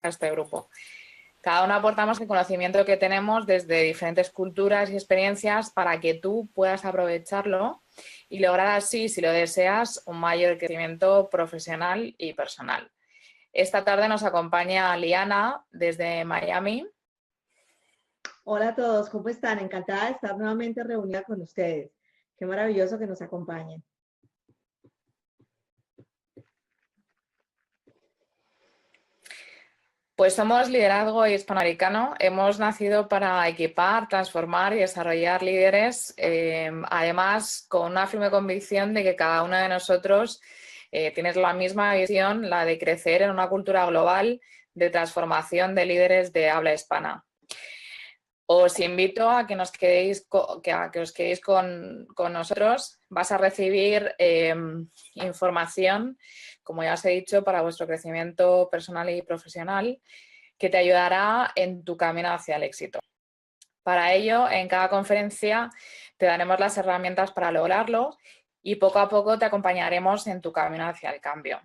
a este grupo. Cada uno aportamos el conocimiento que tenemos desde diferentes culturas y experiencias para que tú puedas aprovecharlo y lograr así, si lo deseas, un mayor crecimiento profesional y personal. Esta tarde nos acompaña Liana desde Miami. Hola a todos, ¿cómo están? Encantada de estar nuevamente reunida con ustedes. Qué maravilloso que nos acompañen. Pues somos Liderazgo Hispanoamericano. Hemos nacido para equipar, transformar y desarrollar líderes, además con una firme convicción de que cada uno de nosotros tiene la misma visión, la de crecer en una cultura global de transformación de líderes de habla hispana. Os invito a que os quedéis con nosotros. Vas a recibir información, como ya os he dicho, para vuestro crecimiento personal y profesional, que te ayudará en tu camino hacia el éxito. Para ello, en cada conferencia te daremos las herramientas para lograrlo y poco a poco te acompañaremos en tu camino hacia el cambio.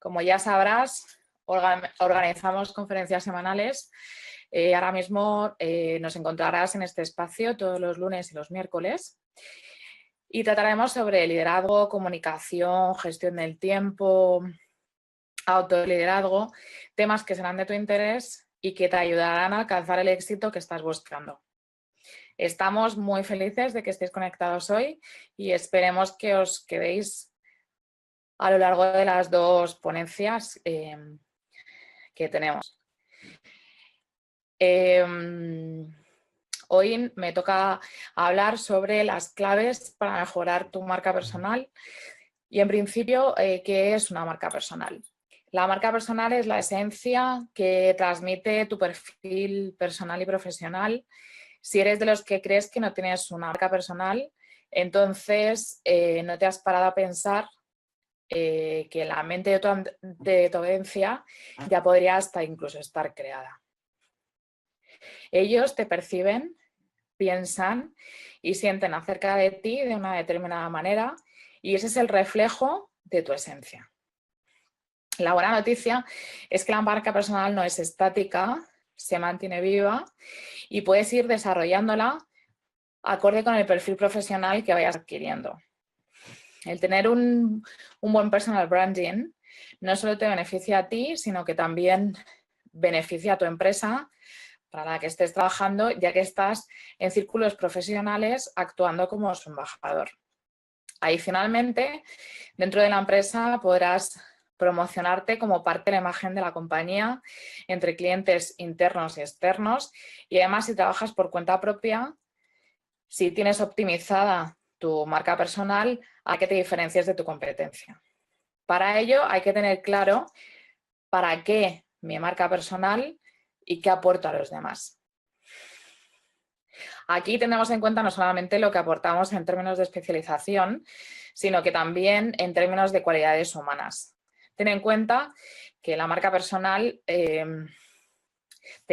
Como ya sabrás, organizamos conferencias semanales. Ahora mismo nos encontrarás en este espacio todos los lunes y los miércoles y trataremos sobre liderazgo, comunicación, gestión del tiempo, autoliderazgo, temas que serán de tu interés y que te ayudarán a alcanzar el éxito que estás buscando. Estamos muy felices de que estéis conectados hoy y esperemos que os quedéis a lo largo de las dos ponencias que tenemos. Hoy me toca hablar sobre las claves para mejorar tu marca personal y, en principio, ¿qué es una marca personal? La marca personal es la esencia que transmite tu perfil personal y profesional. Si eres de los que crees que no tienes una marca personal, entonces no te has parado a pensar que la mente de tu audiencia ya podría hasta incluso estar creada. Ellos te perciben, piensan y sienten acerca de ti de una determinada manera y ese es el reflejo de tu esencia. La buena noticia es que la marca personal no es estática, se mantiene viva y puedes ir desarrollándola acorde con el perfil profesional que vayas adquiriendo. El tener un buen personal branding no solo te beneficia a ti, sino que también beneficia a tu empresa para la que estés trabajando, ya que estás en círculos profesionales actuando como su embajador. Adicionalmente, dentro de la empresa podrás promocionarte como parte de la imagen de la compañía entre clientes internos y externos y además si trabajas por cuenta propia, si tienes optimizada tu marca personal, a que te diferencies de tu competencia. Para ello hay que tener claro para qué mi marca personal y qué aporto a los demás. Aquí tenemos en cuenta no solamente lo que aportamos en términos de especialización, sino que también en términos de cualidades humanas. Ten en cuenta que la marca personal te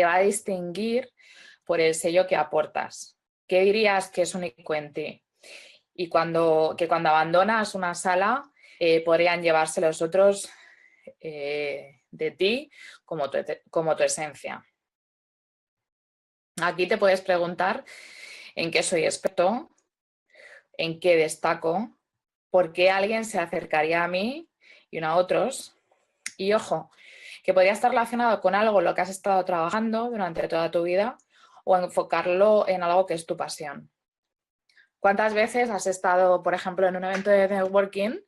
va a distinguir por el sello que aportas. ¿Qué dirías que es único en ti? Y cuando abandonas una sala, podrían llevarse los otros de ti como tu esencia. Aquí te puedes preguntar en qué soy experto, en qué destaco, por qué alguien se acercaría a mí y no a otros. Y ojo, que podría estar relacionado con algo en lo que has estado trabajando durante toda tu vida o enfocarlo en algo que es tu pasión. ¿Cuántas veces has estado, por ejemplo, en un evento de networking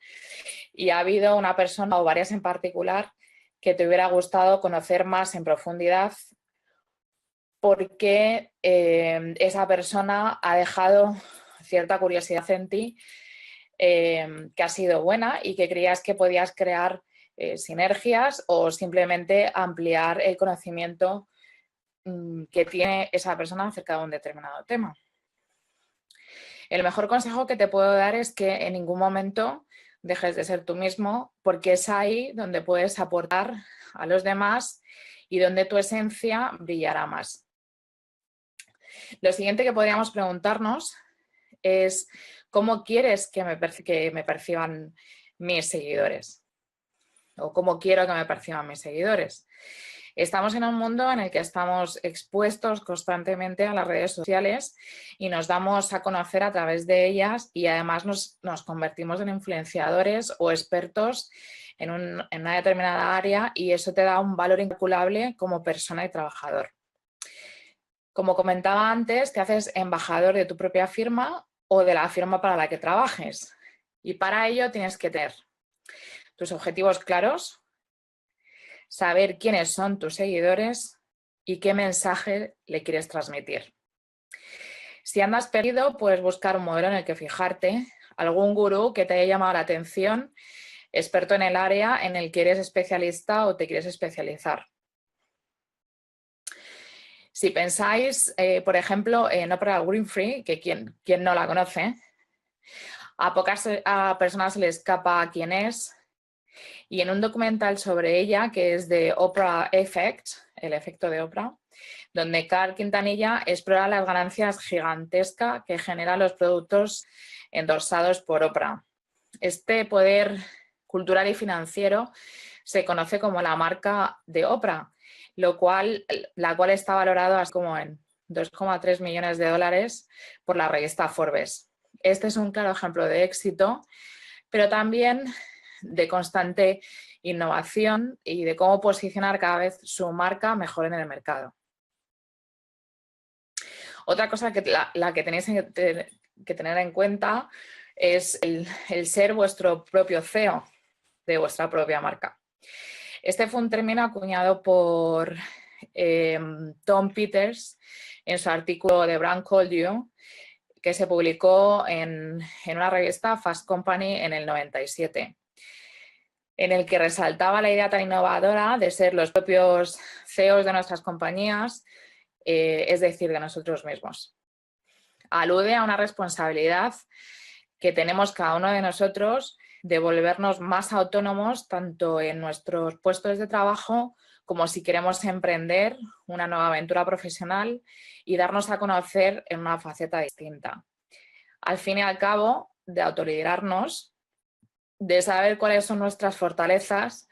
y ha habido una persona o varias en particular que te hubiera gustado conocer más en profundidad porque esa persona ha dejado cierta curiosidad en ti que ha sido buena y que creías que podías crear sinergias o simplemente ampliar el conocimiento que tiene esa persona acerca de un determinado tema? El mejor consejo que te puedo dar es que en ningún momento dejes de ser tú mismo, porque es ahí donde puedes aportar a los demás y donde tu esencia brillará más. Lo siguiente que podríamos preguntarnos es ¿cómo quieres que me perciban mis seguidores? ¿O cómo quiero que me perciban mis seguidores? Estamos en un mundo en el que estamos expuestos constantemente a las redes sociales y nos damos a conocer a través de ellas y además nos convertimos en influenciadores o expertos en una determinada área y eso te da un valor incalculable como persona y trabajador. Como comentaba antes, te haces embajador de tu propia firma o de la firma para la que trabajes y para ello tienes que tener tus objetivos claros, saber quiénes son tus seguidores y qué mensaje le quieres transmitir. Si andas perdido, puedes buscar un modelo en el que fijarte, algún gurú que te haya llamado la atención, experto en el área en el que eres especialista o te quieres especializar. Si pensáis, por ejemplo, en Oprah Winfrey, que quien no la conoce, a pocas personas se le escapa quién es, y en un documental sobre ella, que es de Oprah Effect, el efecto de Oprah, donde Carl Quintanilla explora las ganancias gigantescas que generan los productos endorsados por Oprah. Este poder cultural y financiero se conoce como la marca de Oprah, la cual está valorada así como en 2,3 millones de dólares por la revista Forbes. Este es un claro ejemplo de éxito, pero también de constante innovación y de cómo posicionar cada vez su marca mejor en el mercado. Otra cosa que que tenéis que tener en cuenta es el ser vuestro propio CEO de vuestra propia marca. Este fue un término acuñado por Tom Peters en su artículo The Brand Called You, que se publicó en una revista Fast Company en el 97, en el que resaltaba la idea tan innovadora de ser los propios CEOs de nuestras compañías, es decir, de nosotros mismos. Alude a una responsabilidad que tenemos cada uno de nosotros de volvernos más autónomos tanto en nuestros puestos de trabajo como si queremos emprender una nueva aventura profesional y darnos a conocer en una faceta distinta. Al fin y al cabo, de autoliderarnos, de saber cuáles son nuestras fortalezas,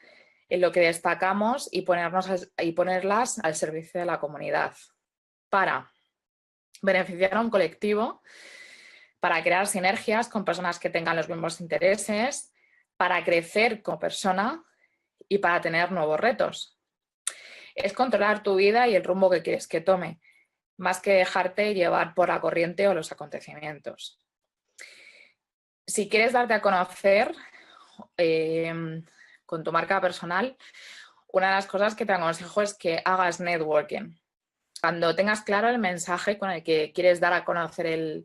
en lo que destacamos y ponerlas al servicio de la comunidad para beneficiar a un colectivo, para crear sinergias con personas que tengan los mismos intereses, para crecer como persona y para tener nuevos retos. Es controlar tu vida y el rumbo que quieres que tome, más que dejarte llevar por la corriente o los acontecimientos. Si quieres darte a conocer con tu marca personal, una de las cosas que te aconsejo es que hagas networking. Cuando tengas claro el mensaje con el que quieres dar a conocer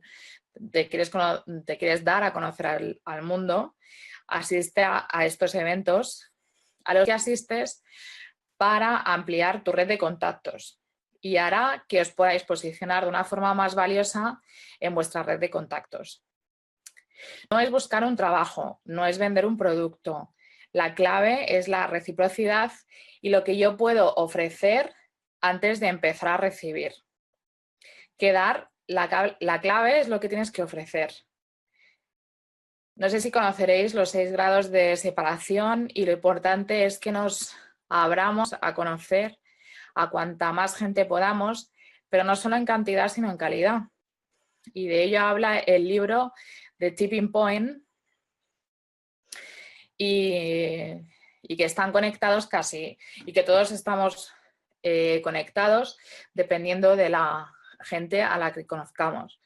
te quieres dar a conocer al mundo, asiste a estos eventos a los que asistes para ampliar tu red de contactos y hará que os podáis posicionar de una forma más valiosa en vuestra red de contactos. No es buscar un trabajo, no es vender un producto. La clave es la reciprocidad y lo que yo puedo ofrecer antes de empezar a recibir. La clave es lo que tienes que ofrecer. No sé si conoceréis los 6 grados de separación y lo importante es que nos abramos a conocer a cuanta más gente podamos, pero no solo en cantidad, sino en calidad. Y de ello habla el libro The Tipping Point y que están conectados casi, y que todos estamos conectados dependiendo de la gente a la que conozcamos.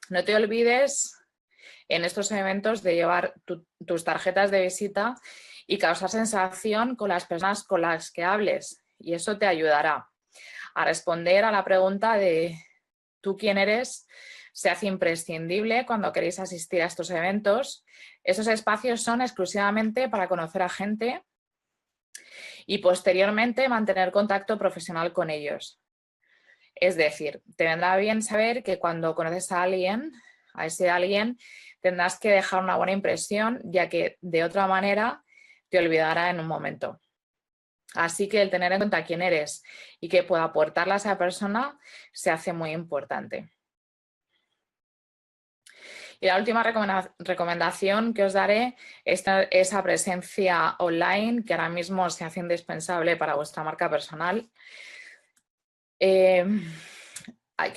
No te olvides en estos eventos de llevar tus tarjetas de visita y causar sensación con las personas con las que hables, y eso te ayudará a responder a la pregunta de ¿tú quién eres? Se hace imprescindible cuando queréis asistir a estos eventos. Esos espacios son exclusivamente para conocer a gente y posteriormente mantener contacto profesional con ellos. Es decir, te vendrá bien saber que cuando conoces a ese alguien, tendrás que dejar una buena impresión, ya que de otra manera te olvidará en un momento. Así que el tener en cuenta quién eres y qué puede aportarle a esa persona se hace muy importante. Y la última recomendación que os daré es esa presencia online que ahora mismo se hace indispensable para vuestra marca personal. Que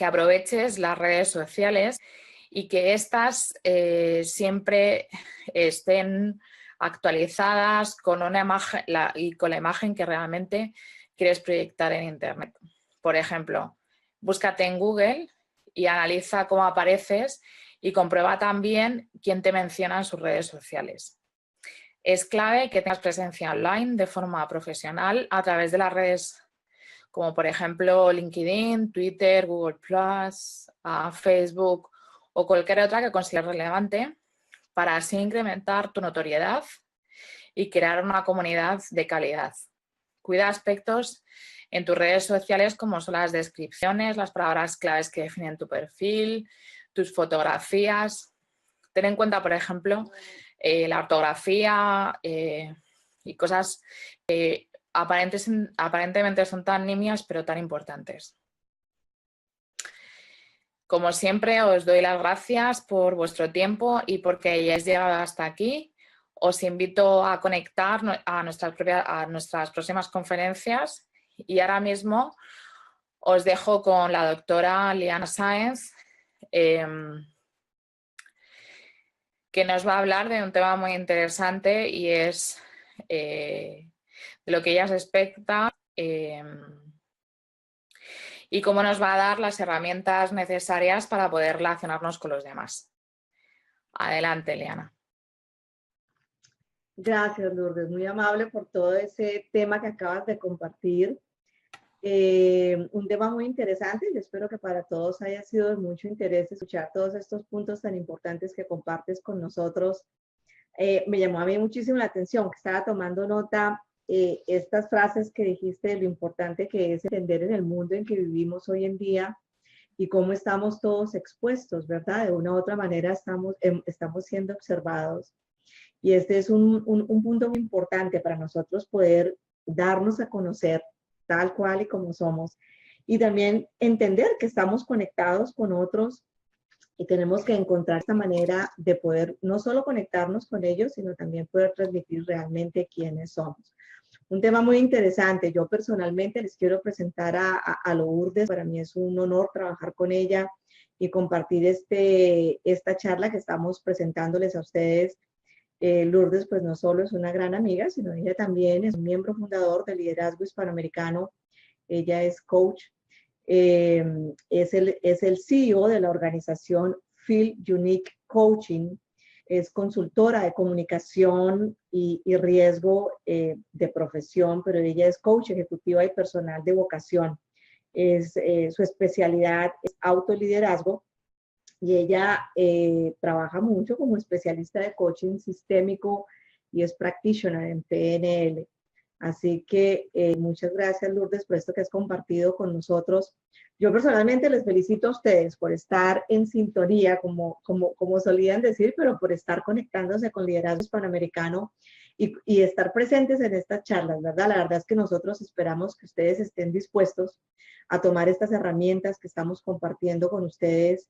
aproveches las redes sociales y que éstas siempre estén actualizadas con una imagen y con la imagen que realmente quieres proyectar en Internet. Por ejemplo, búscate en Google y analiza cómo apareces y comprueba también quién te menciona en sus redes sociales. Es clave que tengas presencia online de forma profesional a través de las redes como por ejemplo LinkedIn, Twitter, Google+, Facebook o cualquier otra que consideres relevante para así incrementar tu notoriedad y crear una comunidad de calidad. Cuida aspectos en tus redes sociales como son las descripciones, las palabras claves que definen tu perfil, tus fotografías. Ten en cuenta, por ejemplo, la ortografía y cosas que aparentemente son tan nimias pero tan importantes. Como siempre, os doy las gracias por vuestro tiempo y porque hayáis llegado hasta aquí. Os invito a conectar a nuestras próximas conferencias y ahora mismo os dejo con la doctora Liana Sáenz, que nos va a hablar de un tema muy interesante y es de lo que ella se expecta y cómo nos va a dar las herramientas necesarias para poder relacionarnos con los demás. Adelante, Liana. Gracias, Lourdes. Muy amable por todo ese tema que acabas de compartir. Un tema muy interesante. Yo espero que para todos haya sido de mucho interés escuchar todos estos puntos tan importantes que compartes con nosotros. Me llamó a mí muchísimo la atención, que estaba tomando nota estas frases que dijiste de lo importante que es entender en el mundo en que vivimos hoy en día y cómo estamos todos expuestos, ¿verdad? De una u otra manera estamos siendo observados. Y este es un punto muy importante para nosotros poder darnos a conocer tal cual y como somos. Y también entender que estamos conectados con otros y tenemos que encontrar esta manera de poder no solo conectarnos con ellos, sino también poder transmitir realmente quiénes somos. Un tema muy interesante. Yo personalmente les quiero presentar a Lourdes. Para mí es un honor trabajar con ella y compartir esta charla que estamos presentándoles a ustedes. Lourdes, pues no solo es una gran amiga, sino ella también es un miembro fundador del Liderazgo Hispanoamericano. Ella es coach, es el CEO de la organización Feel Unique Coaching, es consultora de comunicación y riesgo de profesión, pero ella es coach ejecutiva y personal de vocación. Su especialidad es autoliderazgo. Y ella trabaja mucho como especialista de coaching sistémico y es practitioner en PNL. Así que muchas gracias, Lourdes, por esto que has compartido con nosotros. Yo personalmente les felicito a ustedes por estar en sintonía, como solían decir, pero por estar conectándose con Liderazgo Hispanoamericano y estar presentes en estas charlas, ¿verdad? La verdad es que nosotros esperamos que ustedes estén dispuestos a tomar estas herramientas que estamos compartiendo con ustedes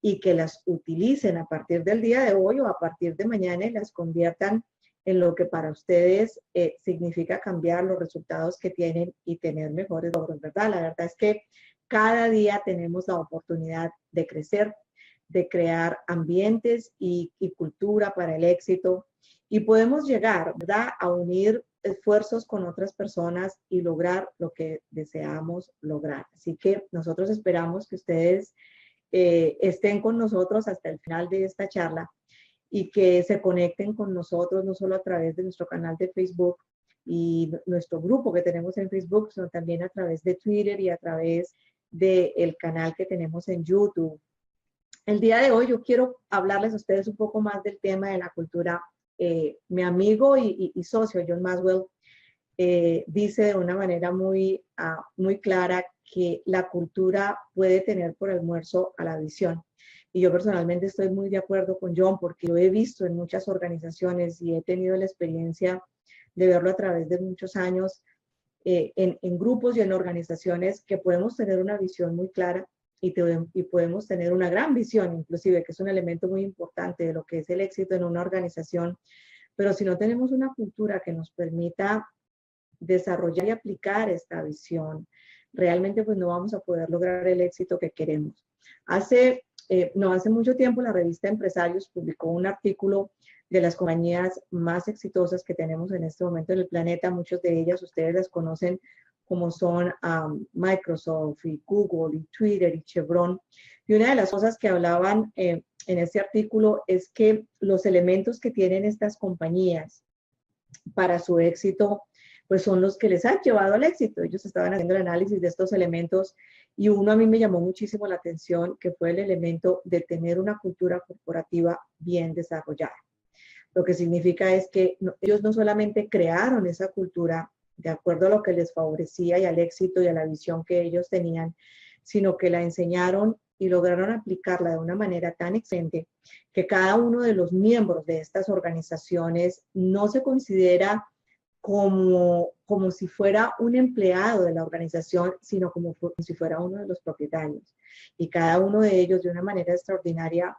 y que las utilicen a partir del día de hoy o a partir de mañana y las conviertan en lo que para ustedes significa cambiar los resultados que tienen y tener mejores logros, ¿verdad? La verdad es que cada día tenemos la oportunidad de crecer, de crear ambientes y cultura para el éxito y podemos llegar, ¿verdad?, a unir esfuerzos con otras personas y lograr lo que deseamos lograr. Así que nosotros esperamos que ustedes estén con nosotros hasta el final de esta charla y que se conecten con nosotros no solo a través de nuestro canal de Facebook y nuestro grupo que tenemos en Facebook, sino también a través de Twitter y a través del canal que tenemos en YouTube. El día de hoy yo quiero hablarles a ustedes un poco más del tema de la cultura. Mi amigo y socio John Maxwell dice de una manera muy clara que la cultura puede tener por almuerzo a la visión. Y yo personalmente estoy muy de acuerdo con John porque lo he visto en muchas organizaciones y he tenido la experiencia de verlo a través de muchos años en grupos y en organizaciones que podemos tener una visión muy clara, y podemos tener una gran visión, inclusive, que es un elemento muy importante de lo que es el éxito en una organización, pero si no tenemos una cultura que nos permita desarrollar y aplicar esta visión, realmente pues no vamos a poder lograr el éxito que queremos. No hace mucho tiempo la revista Empresarios publicó un artículo de las compañías más exitosas que tenemos en este momento en el planeta. Muchas de ellas ustedes las conocen como son Microsoft y Google y Twitter y Chevron. Y una de las cosas que hablaban en este artículo es que los elementos que tienen estas compañías para su éxito pues son los que les han llevado al éxito. Ellos estaban haciendo el análisis de estos elementos y uno a mí me llamó muchísimo la atención, que fue el elemento de tener una cultura corporativa bien desarrollada. Lo que significa es que ellos no solamente crearon esa cultura de acuerdo a lo que les favorecía y al éxito y a la visión que ellos tenían, sino que la enseñaron y lograron aplicarla de una manera tan excelente que cada uno de los miembros de estas organizaciones no se considera como si fuera un empleado de la organización, sino como si fuera uno de los propietarios. Y cada uno de ellos, de una manera extraordinaria,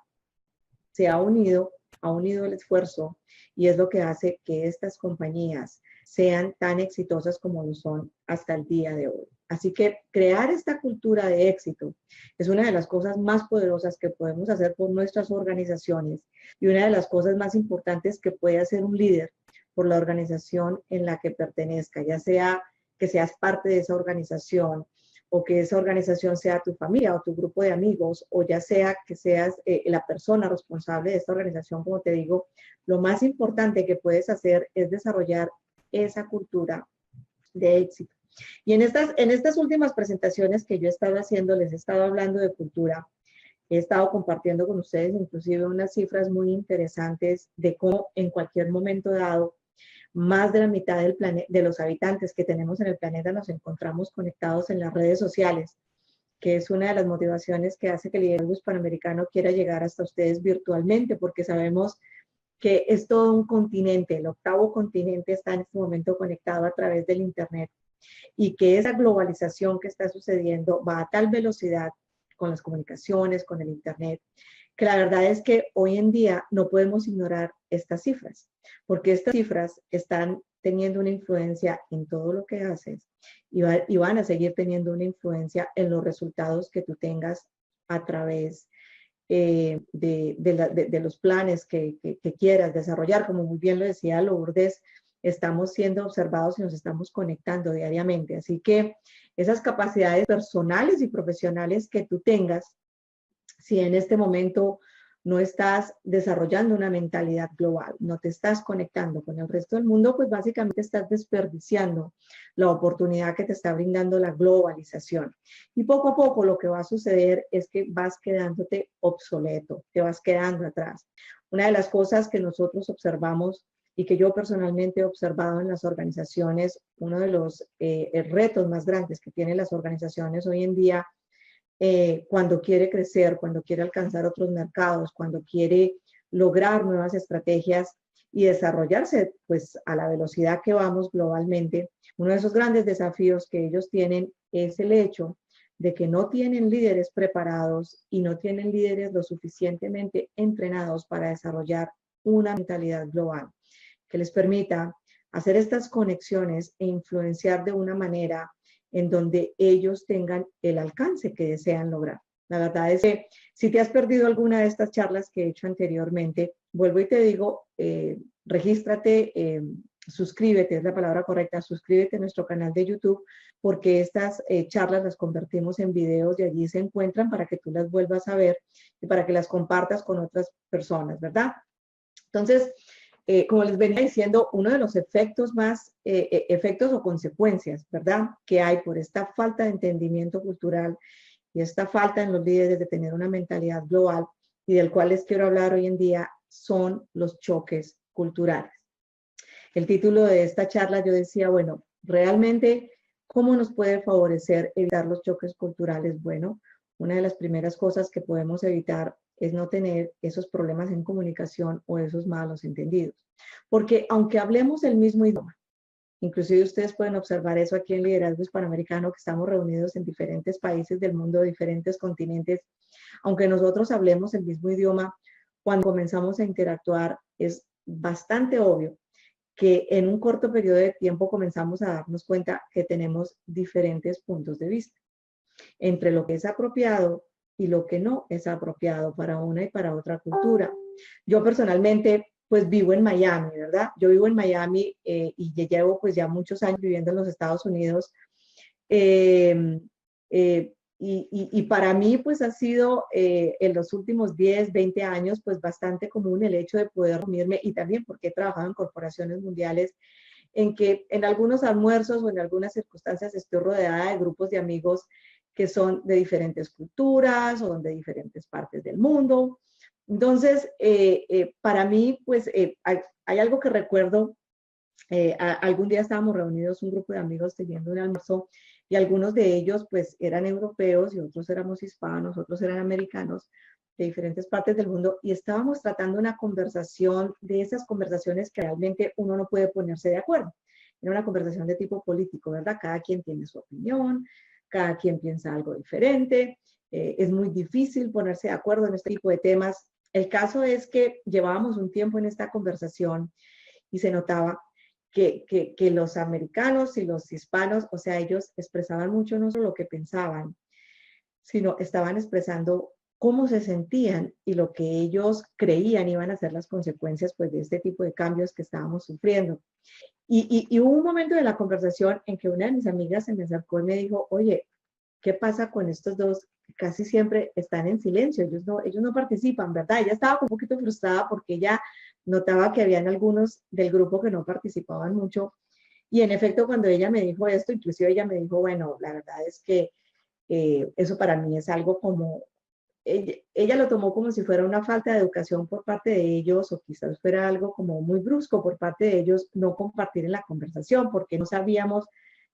se ha unido el esfuerzo, y es lo que hace que estas compañías sean tan exitosas como lo son hasta el día de hoy. Así que crear esta cultura de éxito es una de las cosas más poderosas que podemos hacer por nuestras organizaciones y una de las cosas más importantes que puede hacer un líder por la organización en la que pertenezca, ya sea que seas parte de esa organización o que esa organización sea tu familia o tu grupo de amigos, o ya sea que seas la persona responsable de esta organización. Como te digo, lo más importante que puedes hacer es desarrollar esa cultura de éxito. Y en estas últimas presentaciones que yo he estado haciendo, les he estado hablando de cultura. He estado compartiendo con ustedes inclusive unas cifras muy interesantes de cómo en cualquier momento dado más de la mitad de los habitantes que tenemos en el planeta nos encontramos conectados en las redes sociales, que es una de las motivaciones que hace que el liderazgo hispanoamericano quiera llegar hasta ustedes virtualmente, porque sabemos que es todo un continente, el octavo continente está en este momento conectado a través del Internet, y que esa globalización que está sucediendo va a tal velocidad con las comunicaciones, con el Internet, que la verdad es que hoy en día no podemos ignorar estas cifras, porque estas cifras están teniendo una influencia en todo lo que haces y van a seguir teniendo una influencia en los resultados que tú tengas a través de los planes que quieras desarrollar. Como muy bien lo decía Lourdes, estamos siendo observados y nos estamos conectando diariamente. Así que esas capacidades personales y profesionales que tú tengas, si en este momento no estás desarrollando una mentalidad global, no te estás conectando con el resto del mundo, pues básicamente estás desperdiciando la oportunidad que te está brindando la globalización. Y poco a poco lo que va a suceder es que vas quedándote obsoleto, te vas quedando atrás. Una de las cosas que nosotros observamos y que yo personalmente he observado en las organizaciones, uno de los retos más grandes que tienen las organizaciones hoy en día, cuando quiere crecer, cuando quiere alcanzar otros mercados, cuando quiere lograr nuevas estrategias y desarrollarse pues a la velocidad que vamos globalmente, uno de esos grandes desafíos que ellos tienen es el hecho de que no tienen líderes preparados y no tienen líderes lo suficientemente entrenados para desarrollar una mentalidad global que les permita hacer estas conexiones e influenciar de una manera en donde ellos tengan el alcance que desean lograr. La verdad es que si te has perdido alguna de estas charlas que he hecho anteriormente, vuelvo y te digo, regístrate, suscríbete, es la palabra correcta, suscríbete a nuestro canal de YouTube, porque estas charlas las convertimos en videos y allí se encuentran para que tú las vuelvas a ver y para que las compartas con otras personas, ¿verdad? Entonces, como les venía diciendo, uno de los efectos efectos o consecuencias, ¿verdad?, que hay por esta falta de entendimiento cultural y esta falta en los líderes de tener una mentalidad global, y del cual les quiero hablar hoy en día, son los choques culturales. El título de esta charla yo decía, bueno, realmente, ¿cómo nos puede favorecer evitar los choques culturales? Bueno, una de las primeras cosas que podemos evitar es no tener esos problemas en comunicación o esos malos entendidos. Porque aunque hablemos el mismo idioma, Inclusive ustedes pueden observar eso aquí en Liderazgo Hispanoamericano, que estamos reunidos en diferentes países del mundo, diferentes continentes. Aunque nosotros hablemos el mismo idioma, cuando comenzamos a interactuar es bastante obvio que en un corto periodo de tiempo comenzamos a darnos cuenta que tenemos diferentes puntos de vista entre lo que es apropiado y lo que no es apropiado para una y para otra cultura. Yo personalmente pues vivo en Miami, ¿verdad? Yo vivo en Miami y llevo pues ya muchos años viviendo en los Estados Unidos. Y para mí pues ha sido en los últimos 10, 20 años pues bastante común el hecho de poder reunirme, y también porque he trabajado en corporaciones mundiales, en que en algunos almuerzos o en algunas circunstancias estoy rodeada de grupos de amigos que son de diferentes culturas o de diferentes partes del mundo. Entonces, para mí, pues hay algo que recuerdo. Algún día estábamos reunidos un grupo de amigos teniendo un almuerzo y algunos de ellos pues eran europeos y otros éramos hispanos, otros eran americanos de diferentes partes del mundo, y estábamos tratando una conversación, de esas conversaciones que realmente uno no puede ponerse de acuerdo. Era una conversación de tipo político, ¿verdad? Cada quien tiene su opinión, cada quien piensa algo diferente, es muy difícil ponerse de acuerdo en este tipo de temas. El caso es que llevábamos un tiempo en esta conversación y se notaba que los americanos y los hispanos, o sea, ellos expresaban mucho no solo lo que pensaban, sino estaban expresando cómo se sentían y lo que ellos creían iban a ser las consecuencias pues, de este tipo de cambios que estábamos sufriendo. Y hubo un momento de la conversación en que una de mis amigas se me acercó y me dijo, oye, ¿qué pasa con estos dos? Casi siempre están en silencio, ellos no participan, ¿verdad? Ella estaba un poquito frustrada porque ella notaba que habían algunos del grupo que no participaban mucho. Y en efecto, cuando ella me dijo esto, inclusive ella me dijo, bueno, la verdad es que eso para mí es algo como, ella lo tomó como si fuera una falta de educación por parte de ellos, o quizás fuera algo como muy brusco por parte de ellos no compartir en la conversación, porque no sabíamos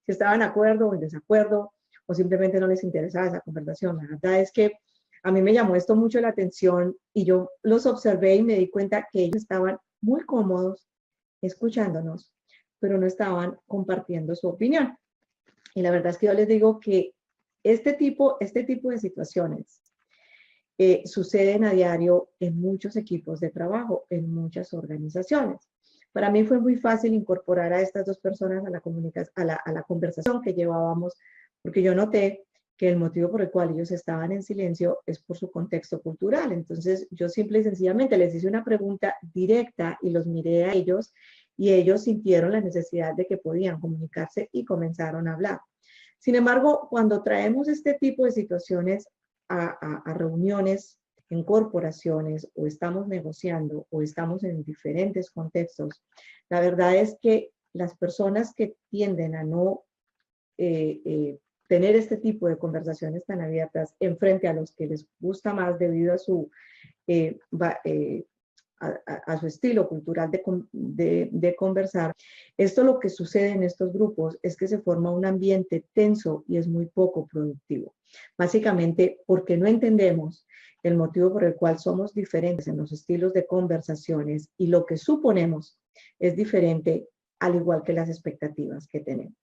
si estaban de acuerdo o en desacuerdo, o simplemente no les interesaba esa conversación. La verdad es que a mí me llamó esto mucho la atención y yo los observé y me di cuenta que ellos estaban muy cómodos escuchándonos, pero no estaban compartiendo su opinión. Y la verdad es que yo les digo que este tipo de situaciones suceden a diario en muchos equipos de trabajo, en muchas organizaciones. Para mí fue muy fácil incorporar a estas dos personas a la conversación que llevábamos, porque yo noté que el motivo por el cual ellos estaban en silencio es por su contexto cultural. Entonces, yo simple y sencillamente les hice una pregunta directa y los miré a ellos, y ellos sintieron la necesidad de que podían comunicarse y comenzaron a hablar. Sin embargo, cuando traemos este tipo de situaciones a reuniones en corporaciones, o estamos negociando o estamos en diferentes contextos, la verdad es que las personas que tienden a no tener este tipo de conversaciones tan abiertas en frente a los que les gusta más debido a su a su estilo cultural de conversar, esto lo que sucede en estos grupos es que se forma un ambiente tenso y es muy poco productivo. Básicamente porque no entendemos el motivo por el cual somos diferentes en los estilos de conversaciones, y lo que suponemos es diferente, al igual que las expectativas que tenemos.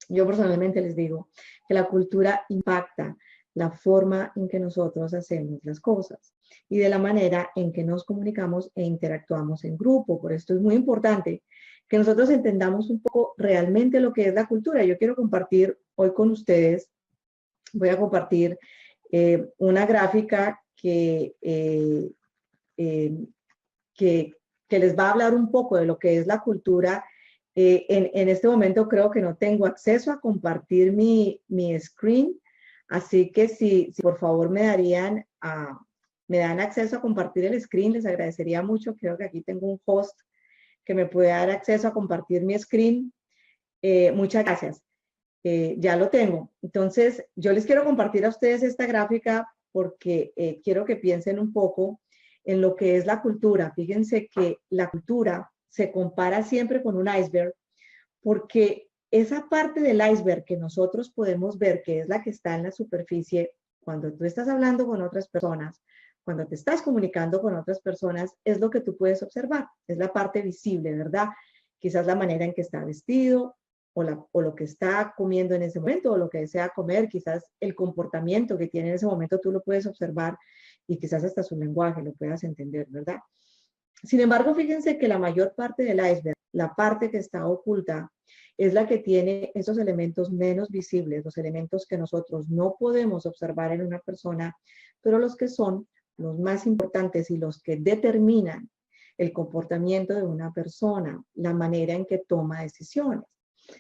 Yo personalmente les digo que la cultura impacta la forma en que nosotros hacemos las cosas y de la manera en que nos comunicamos e interactuamos en grupo. Por esto es muy importante que nosotros entendamos un poco realmente lo que es la cultura. Yo quiero compartir hoy con ustedes, voy a compartir una gráfica que les va a hablar un poco de lo que es la cultura. En este momento creo que no tengo acceso a compartir mi screen, así que si por favor me dan acceso a compartir el screen, les agradecería mucho. Creo que aquí tengo un host que me puede dar acceso a compartir mi screen. Muchas gracias. Ya lo tengo. Entonces, yo les quiero compartir a ustedes esta gráfica porque quiero que piensen un poco en lo que es la cultura. Fíjense que la cultura se compara siempre con un iceberg, porque esa parte del iceberg que nosotros podemos ver, que es la que está en la superficie, cuando tú estás hablando con otras personas, cuando te estás comunicando con otras personas, es lo que tú puedes observar, es la parte visible, ¿verdad? quizás la manera en que está vestido, o lo que está comiendo en ese momento, o lo que desea comer, quizás el comportamiento que tiene en ese momento tú lo puedes observar y quizás hasta su lenguaje lo puedas entender, ¿verdad? Sin embargo, fíjense que la mayor parte del iceberg, la parte que está oculta, es la que tiene esos elementos menos visibles, los elementos que nosotros no podemos observar en una persona, pero los que son los más importantes y los que determinan el comportamiento de una persona, la manera en que toma decisiones.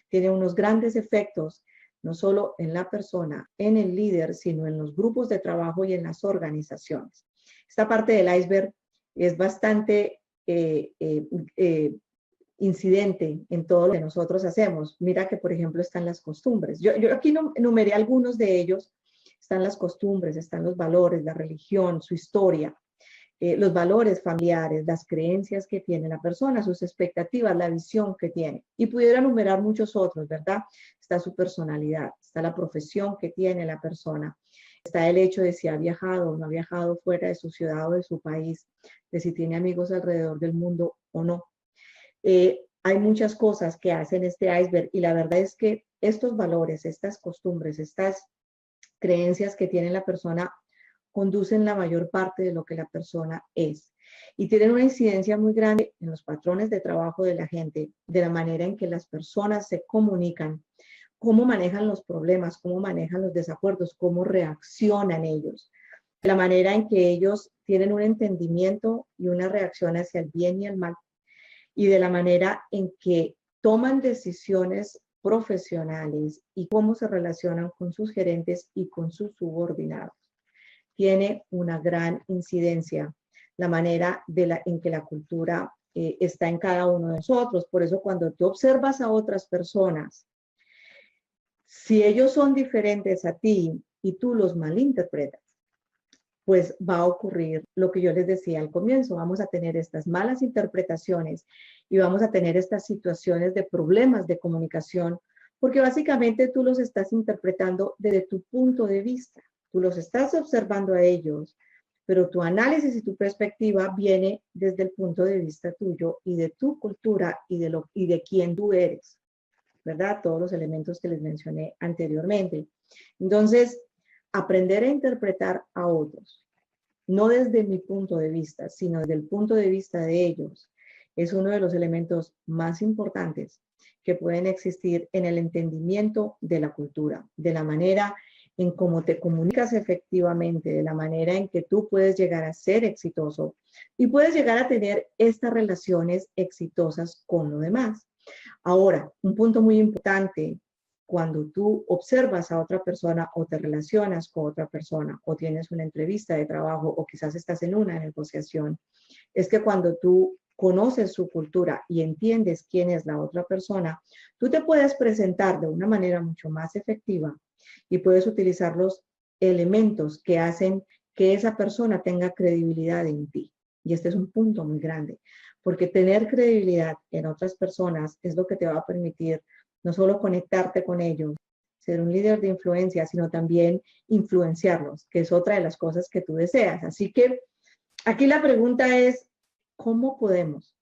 Tiene unos grandes efectos, no solo en la persona, en el líder, sino en los grupos de trabajo y en las organizaciones. Esta parte del iceberg es bastante incidente en todo lo que nosotros hacemos. Mira que, por ejemplo, están las costumbres. Yo aquí enumeré algunos de ellos. Están las costumbres, están los valores, la religión, su historia, los valores familiares, las creencias que tiene la persona, sus expectativas, la visión que tiene. Y pudiera enumerar muchos otros, ¿verdad? Está su personalidad, está la profesión que tiene la persona, está el hecho de si ha viajado o no ha viajado fuera de su ciudad o de su país, de si tiene amigos alrededor del mundo o no. Hay muchas cosas que hacen este iceberg y la verdad es que estos valores, estas costumbres, estas creencias que tiene la persona conducen la mayor parte de lo que la persona es. Y tienen una incidencia muy grande en los patrones de trabajo de la gente, de la manera en que las personas se comunican, cómo manejan los problemas, cómo manejan los desacuerdos, cómo reaccionan ellos, la manera en que ellos tienen un entendimiento y una reacción hacia el bien y el mal, y de la manera en que toman decisiones profesionales y cómo se relacionan con sus gerentes y con sus subordinados. Tiene una gran incidencia la manera en que la cultura está en cada uno de nosotros. Por eso cuando tú observas a otras personas, si ellos son diferentes a ti y tú los malinterpretas, pues va a ocurrir lo que yo les decía al comienzo. Vamos a tener estas malas interpretaciones y vamos a tener estas situaciones de problemas de comunicación, porque básicamente tú los estás interpretando desde tu punto de vista. Tú los estás observando a ellos, pero tu análisis y tu perspectiva viene desde el punto de vista tuyo y de tu cultura y de quién tú eres, ¿verdad? Todos los elementos que les mencioné anteriormente. Entonces, aprender a interpretar a otros, no desde mi punto de vista, sino desde el punto de vista de ellos, es uno de los elementos más importantes que pueden existir en el entendimiento de la cultura, de la manera en cómo te comunicas efectivamente, de la manera en que tú puedes llegar a ser exitoso y puedes llegar a tener estas relaciones exitosas con lo demás. Ahora, un punto muy importante, cuando tú observas a otra persona o te relacionas con otra persona o tienes una entrevista de trabajo o quizás estás en una negociación, es que cuando tú conoces su cultura y entiendes quién es la otra persona, tú te puedes presentar de una manera mucho más efectiva y puedes utilizar los elementos que hacen que esa persona tenga credibilidad en ti. Y este es un punto muy grande, porque tener credibilidad en otras personas es lo que te va a permitir no solo conectarte con ellos, ser un líder de influencia, sino también influenciarlos, que es otra de las cosas que tú deseas. Así que aquí la pregunta es, ¿cómo podemos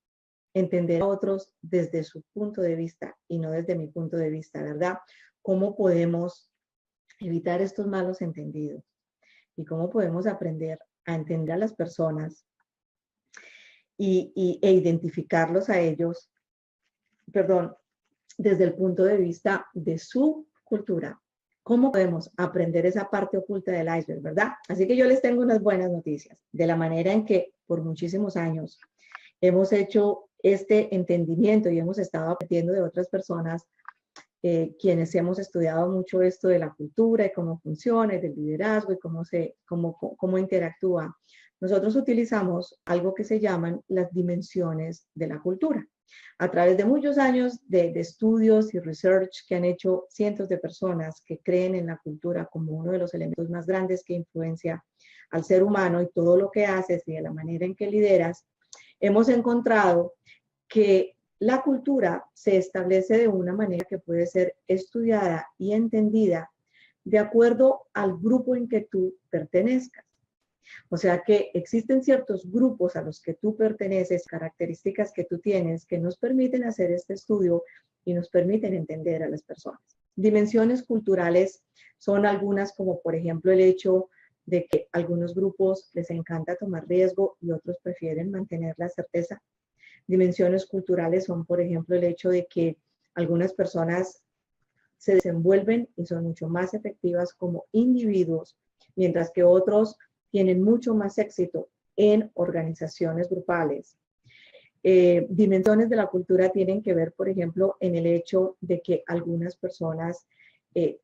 entender a otros desde su punto de vista y no desde mi punto de vista, ¿verdad? ¿Cómo podemos evitar estos malos entendidos? ¿Y cómo podemos aprender a entender a las personas e identificarlos a ellos, perdón, desde el punto de vista de su cultura? ¿Cómo podemos aprender esa parte oculta del iceberg, verdad? Así que yo les tengo unas buenas noticias, de la manera en que por muchísimos años hemos hecho este entendimiento y hemos estado aprendiendo de otras personas, quienes hemos estudiado mucho esto de la cultura y cómo funciona, del liderazgo y cómo interactúa. Nosotros utilizamos algo que se llaman las dimensiones de la cultura. A través de muchos años de estudios y research que han hecho cientos de personas que creen en la cultura como uno de los elementos más grandes que influencia al ser humano y todo lo que haces y de la manera en que lideras, hemos encontrado que la cultura se establece de una manera que puede ser estudiada y entendida de acuerdo al grupo en que tú pertenezcas. O sea que existen ciertos grupos a los que tú perteneces, características que tú tienes, que nos permiten hacer este estudio y nos permiten entender a las personas. Dimensiones culturales son algunas, como por ejemplo el hecho de que a algunos grupos les encanta tomar riesgo y otros prefieren mantener la certeza. Dimensiones culturales son, por ejemplo, el hecho de que algunas personas se desenvuelven y son mucho más efectivas como individuos, mientras que otros tienen mucho más éxito en organizaciones grupales. Dimensiones de la cultura tienen que ver, por ejemplo, en el hecho de que algunas personas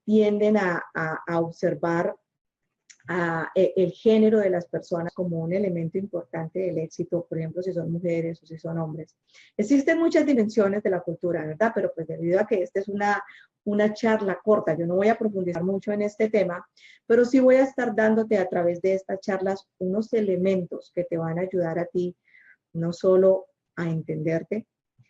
tienden a observar el género de las personas como un elemento importante del éxito, por ejemplo, si son mujeres o si son hombres. Existen muchas dimensiones de la cultura, ¿verdad? Pero pues debido a que esta es una charla corta, yo no voy a profundizar mucho en este tema, pero sí voy a estar dándote a través de estas charlas unos elementos que te van a ayudar a ti, no solo a entenderte,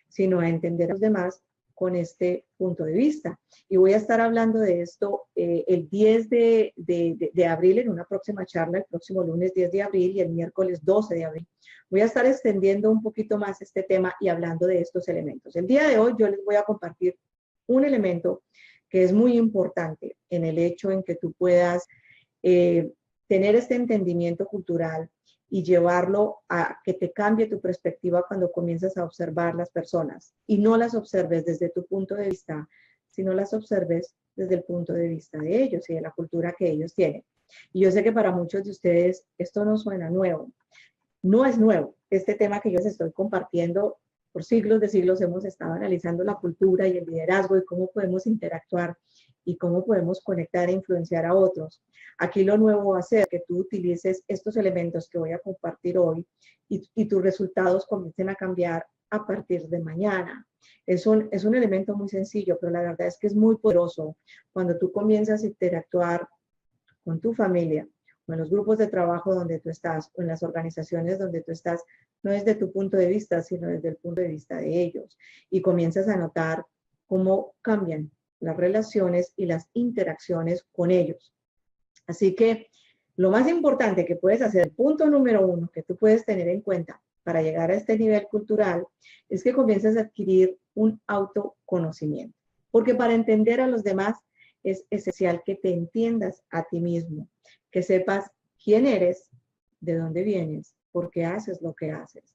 sino a entender a los demás con este punto de vista. Y voy a estar hablando de esto el 10 de abril en una próxima charla, el próximo lunes 10 de abril y el miércoles 12 de abril. Voy a estar extendiendo un poquito más este tema y hablando de estos elementos. El día de hoy yo les voy a compartir un elemento que es muy importante en el hecho en que tú puedas tener este entendimiento cultural y llevarlo a que te cambie tu perspectiva cuando comienzas a observar las personas y no las observes desde tu punto de vista, sino las observes desde el punto de vista de ellos y de la cultura que ellos tienen. Y yo sé que para muchos de ustedes esto no suena nuevo. No es nuevo. Este tema que yo les estoy compartiendo, por siglos de siglos hemos estado analizando la cultura y el liderazgo y cómo podemos interactuar y cómo podemos conectar e influenciar a otros. Aquí lo nuevo va a ser que tú utilices estos elementos que voy a compartir hoy y tus resultados comiencen a cambiar a partir de mañana. Es un elemento muy sencillo, pero la verdad es que es muy poderoso cuando tú comienzas a interactuar con tu familia, o en los grupos de trabajo donde tú estás, o en las organizaciones donde tú estás, no desde tu punto de vista, sino desde el punto de vista de ellos. Y comienzas a notar cómo cambian las relaciones y las interacciones con ellos. Así que lo más importante que puedes hacer, el punto número 1 que tú puedes tener en cuenta para llegar a este nivel cultural, es que comiences a adquirir un autoconocimiento. Porque para entender a los demás es esencial que te entiendas a ti mismo, que sepas quién eres, de dónde vienes, por qué haces lo que haces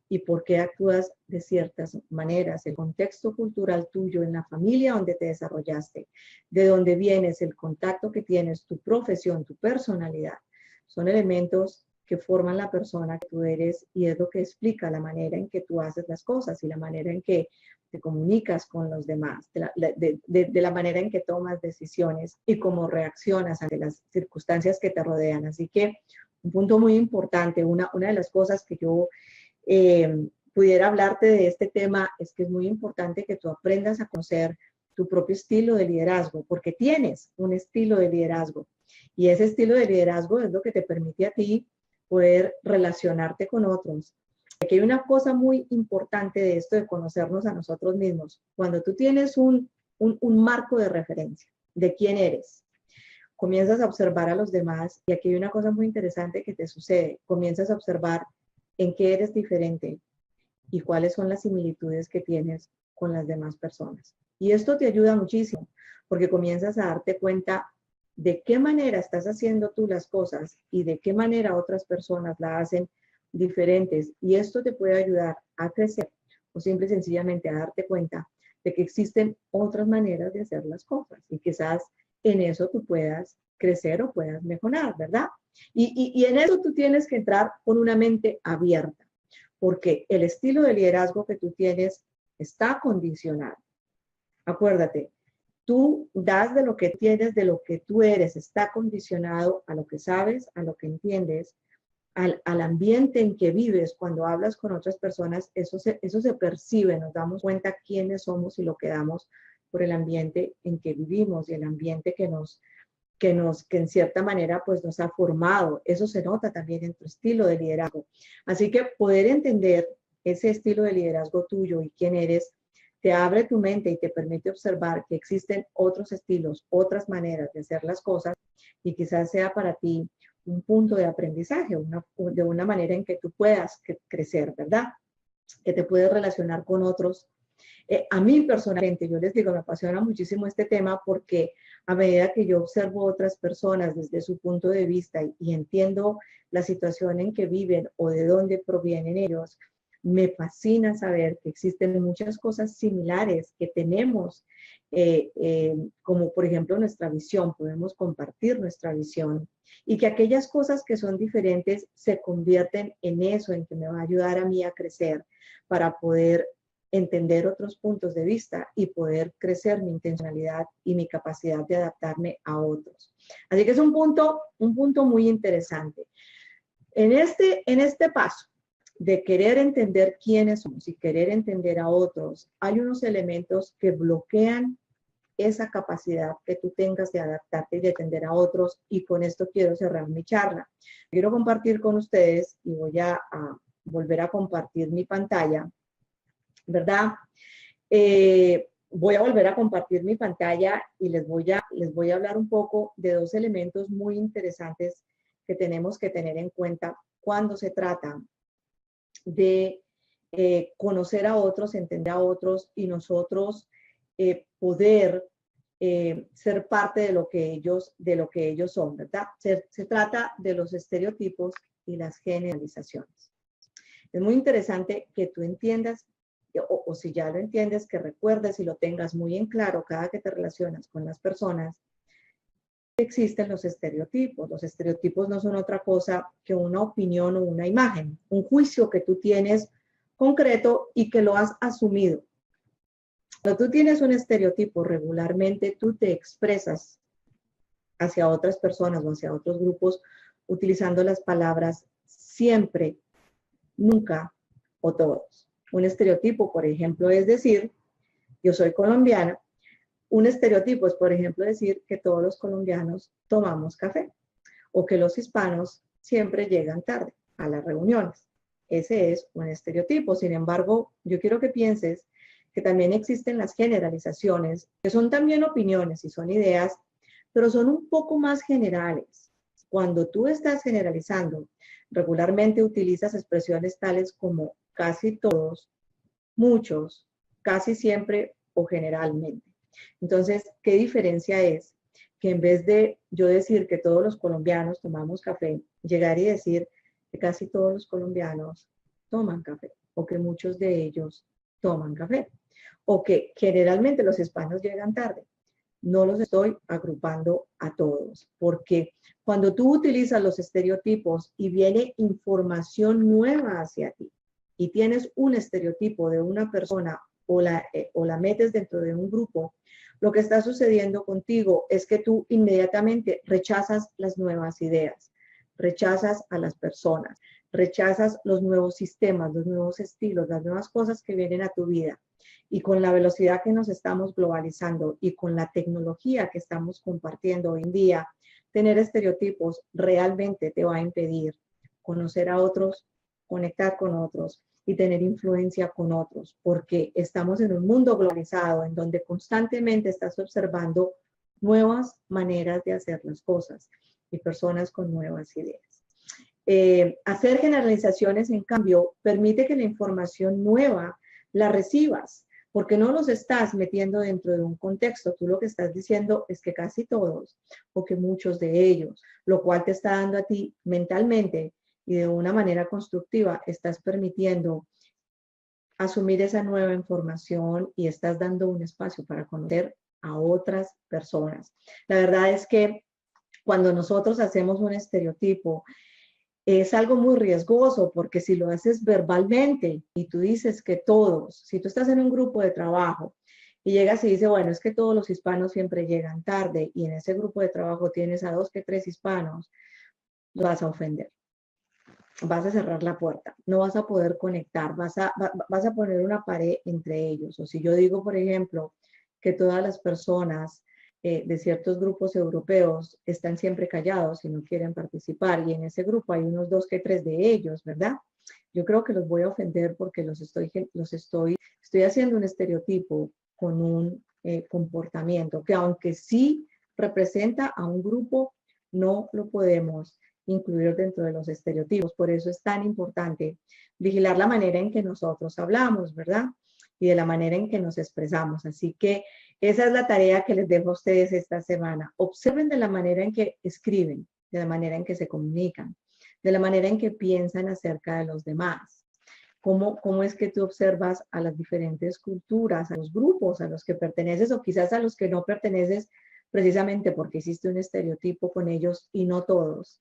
y por qué actúas de ciertas maneras, el contexto cultural tuyo en la familia donde te desarrollaste, de dónde vienes, el contacto que tienes, tu profesión, tu personalidad, son elementos que forman la persona que tú eres y es lo que explica la manera en que tú haces las cosas y la manera en que te comunicas con los demás, de la manera en que tomas decisiones y cómo reaccionas ante las circunstancias que te rodean. Así que un punto muy importante, una de las cosas que yo pudiera hablarte de este tema es que es muy importante que tú aprendas a conocer tu propio estilo de liderazgo, porque tienes un estilo de liderazgo y ese estilo de liderazgo es lo que te permite a ti poder relacionarte con otros. Aquí hay una cosa muy importante de esto de conocernos a nosotros mismos. Cuando tú tienes un marco de referencia de quién eres, comienzas a observar a los demás y aquí hay una cosa muy interesante que te sucede. Comienzas a observar en qué eres diferente y cuáles son las similitudes que tienes con las demás personas. Y esto te ayuda muchísimo porque comienzas a darte cuenta de qué manera estás haciendo tú las cosas y de qué manera otras personas la hacen diferentes. Y esto te puede ayudar a crecer o simple y sencillamente a darte cuenta de que existen otras maneras de hacer las cosas y quizás en eso tú puedas crecer o puedas mejorar, ¿verdad? Y en eso tú tienes que entrar con una mente abierta, porque el estilo de liderazgo que tú tienes está condicionado. Acuérdate, tú das de lo que tienes, de lo que tú eres, está condicionado a lo que sabes, a lo que entiendes, al ambiente en que vives. Cuando hablas con otras personas, eso se percibe, nos damos cuenta quiénes somos y lo que damos por el ambiente en que vivimos y el ambiente que en cierta manera pues nos ha formado. Eso se nota también en tu estilo de liderazgo. Así que poder entender ese estilo de liderazgo tuyo y quién eres, te abre tu mente y te permite observar que existen otros estilos, otras maneras de hacer las cosas y quizás sea para ti un punto de aprendizaje, de una manera en que tú puedas crecer, ¿verdad? Que te puedes relacionar con otros. A mí personalmente, yo les digo, me apasiona muchísimo este tema porque a medida que yo observo otras personas desde su punto de vista y entiendo la situación en que viven o de dónde provienen ellos, me fascina saber que existen muchas cosas similares que tenemos, como por ejemplo nuestra visión, podemos compartir nuestra visión y que aquellas cosas que son diferentes se convierten en eso, en que me va a ayudar a mí a crecer para poder entender otros puntos de vista y poder crecer mi intencionalidad y mi capacidad de adaptarme a otros. Así que es un punto muy interesante. En este paso de querer entender quiénes somos y querer entender a otros, hay unos elementos que bloquean esa capacidad que tú tengas de adaptarte y de atender a otros, y con esto quiero cerrar mi charla. Quiero compartir con ustedes y voy a volver a compartir mi pantalla, ¿verdad? Voy a volver a compartir mi pantalla y les voy a hablar un poco de dos elementos muy interesantes que tenemos que tener en cuenta cuando se trata de conocer a otros, entender a otros y nosotros poder ser parte de lo que ellos son, ¿verdad? Se trata de los estereotipos y las generalizaciones. Es muy interesante que tú entiendas, o si ya lo entiendes, que recuerdes y lo tengas muy en claro cada que te relacionas con las personas. Existen los estereotipos. Los estereotipos no son otra cosa que una opinión o una imagen, un juicio que tú tienes concreto y que lo has asumido. Cuando tú tienes un estereotipo, regularmente tú te expresas hacia otras personas o hacia otros grupos utilizando las palabras siempre, nunca o todos. Un estereotipo, por ejemplo, es decir, yo soy colombiana. Un estereotipo es, por ejemplo, decir que todos los colombianos tomamos café o que los hispanos siempre llegan tarde a las reuniones. Ese es un estereotipo. Sin embargo, yo quiero que pienses que también existen las generalizaciones, que son también opiniones y son ideas, pero son un poco más generales. Cuando tú estás generalizando, regularmente utilizas expresiones tales como casi todos, muchos, casi siempre o generalmente. Entonces, ¿qué diferencia es? Que en vez de yo decir que todos los colombianos tomamos café, llegar y decir que casi todos los colombianos toman café o que muchos de ellos toman café o que generalmente los hispanos llegan tarde. No los estoy agrupando a todos, porque cuando tú utilizas los estereotipos y viene información nueva hacia ti y tienes un estereotipo de una persona o la metes dentro de un grupo, lo que está sucediendo contigo es que tú inmediatamente rechazas las nuevas ideas, rechazas a las personas, rechazas los nuevos sistemas, los nuevos estilos, las nuevas cosas que vienen a tu vida. Y con la velocidad que nos estamos globalizando y con la tecnología que estamos compartiendo hoy en día, tener estereotipos realmente te va a impedir conocer a otros, conectar con otros y tener influencia con otros, porque estamos en un mundo globalizado en donde constantemente estás observando nuevas maneras de hacer las cosas y personas con nuevas ideas. Hacer generalizaciones, en cambio, permite que la información nueva la recibas, porque no los estás metiendo dentro de un contexto. Tú lo que estás diciendo es que casi todos o que muchos de ellos, lo cual te está dando a ti mentalmente y de una manera constructiva, estás permitiendo asumir esa nueva información y estás dando un espacio para conocer a otras personas. La verdad es que cuando nosotros hacemos un estereotipo, es algo muy riesgoso porque si lo haces verbalmente y tú dices que todos, si tú estás en un grupo de trabajo y llegas y dices, bueno, es que todos los hispanos siempre llegan tarde y en ese grupo de trabajo tienes a 2 que 3 hispanos, vas a ofender. Vas a cerrar la puerta, no vas a poder conectar, vas a poner una pared entre ellos. O si yo digo, por ejemplo, que todas las personas de ciertos grupos europeos están siempre callados y no quieren participar, y en ese grupo hay unos 2 que 3 de ellos, ¿verdad? Yo creo que los voy a ofender porque estoy haciendo un estereotipo con un comportamiento que aunque sí representa a un grupo, no lo podemos incluidos dentro de los estereotipos. Por eso es tan importante vigilar la manera en que nosotros hablamos, ¿verdad? Y de la manera en que nos expresamos. Así que esa es la tarea que les dejo a ustedes esta semana. Observen de la manera en que escriben, de la manera en que se comunican, de la manera en que piensan acerca de los demás. ¿Cómo es que tú observas a las diferentes culturas, a los grupos a los que perteneces o quizás a los que no perteneces precisamente porque hiciste un estereotipo con ellos y no todos,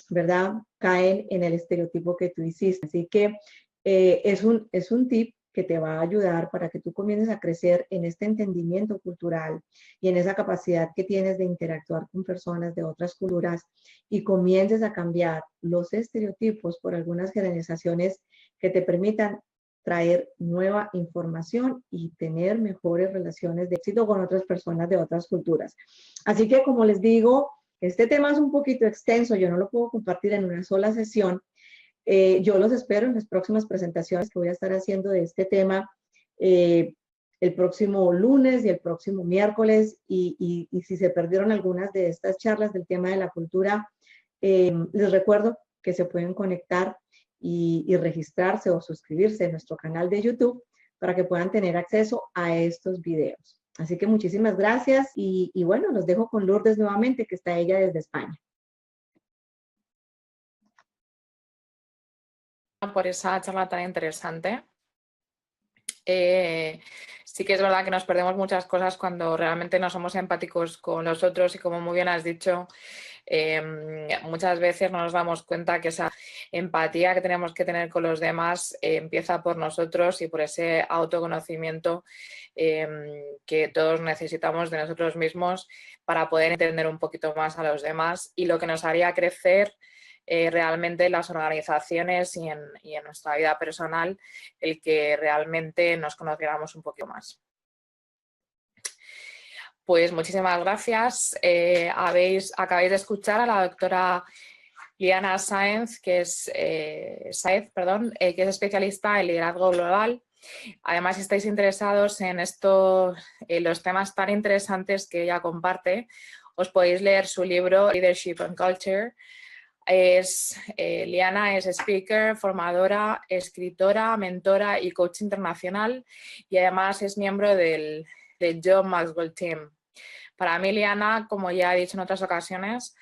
¿verdad? Caen en el estereotipo que tú hiciste. Así que es un tip que te va a ayudar para que tú comiences a crecer en este entendimiento cultural y en esa capacidad que tienes de interactuar con personas de otras culturas y comiences a cambiar los estereotipos por algunas generalizaciones que te permitan traer nueva información y tener mejores relaciones de éxito con otras personas de otras culturas. Así que, como les digo, este tema es un poquito extenso, yo no lo puedo compartir en una sola sesión. Yo los espero en las próximas presentaciones que voy a estar haciendo de este tema el próximo lunes y el próximo miércoles. Y si se perdieron algunas de estas charlas del tema de la cultura, les recuerdo que se pueden conectar y registrarse o suscribirse a nuestro canal de YouTube para que puedan tener acceso a estos videos. Así que muchísimas gracias y bueno, los dejo con Lourdes nuevamente, que está ella desde España. Por esa charla tan interesante. Sí que es verdad que nos perdemos muchas cosas cuando realmente no somos empáticos con los otros y, como muy bien has dicho, muchas veces no nos damos cuenta que esa empatía que tenemos que tener con los demás empieza por nosotros y por ese autoconocimiento que todos necesitamos de nosotros mismos para poder entender un poquito más a los demás, y lo que nos haría crecer realmente en las organizaciones y en nuestra vida personal, el que realmente nos conociéramos un poquito más. Pues muchísimas gracias. Acabáis de escuchar a la doctora Liana Sáenz, que es especialista en liderazgo global. Además, si estáis interesados en los temas tan interesantes que ella comparte, os podéis leer su libro Leadership and Culture. Liana es speaker, formadora, escritora, mentora y coach internacional, y además es miembro del John Maxwell Team. Para mí, Liana, como ya he dicho en otras ocasiones,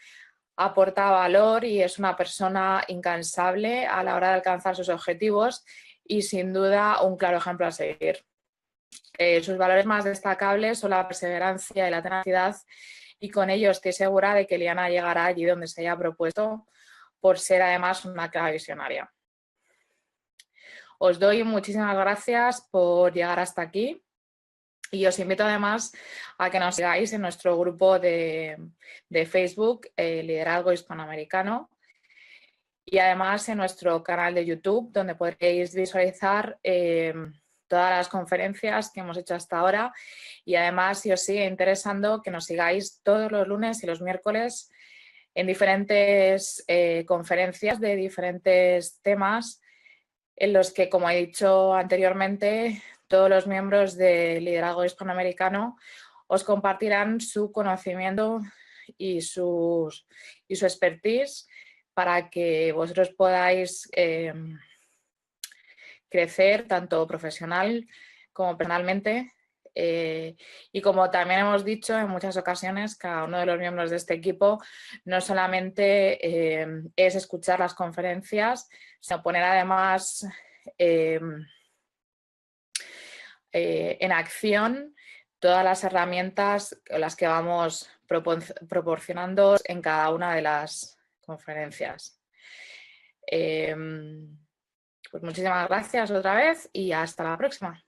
aporta valor y es una persona incansable a la hora de alcanzar sus objetivos y, sin duda, un claro ejemplo a seguir. Sus valores más destacables son la perseverancia y la tenacidad, y con ello estoy segura de que Liana llegará allí donde se haya propuesto, por ser además una clara visionaria. Os doy muchísimas gracias por llegar hasta aquí y os invito además a que nos sigáis en nuestro grupo de Facebook, Liderazgo Hispanoamericano, y además en nuestro canal de YouTube, donde podréis visualizar todas las conferencias que hemos hecho hasta ahora, y además, si os sigue interesando, que nos sigáis todos los lunes y los miércoles en diferentes conferencias de diferentes temas, en los que, como he dicho anteriormente, todos los miembros de Liderazgo Hispanoamericano os compartirán su conocimiento y su expertise para que vosotros podáis crecer tanto profesional como personalmente. Y como también hemos dicho en muchas ocasiones, cada uno de los miembros de este equipo no solamente es escuchar las conferencias, sino poner además en acción todas las herramientas con las que vamos proporcionando en cada una de las conferencias. Pues muchísimas gracias otra vez y hasta la próxima.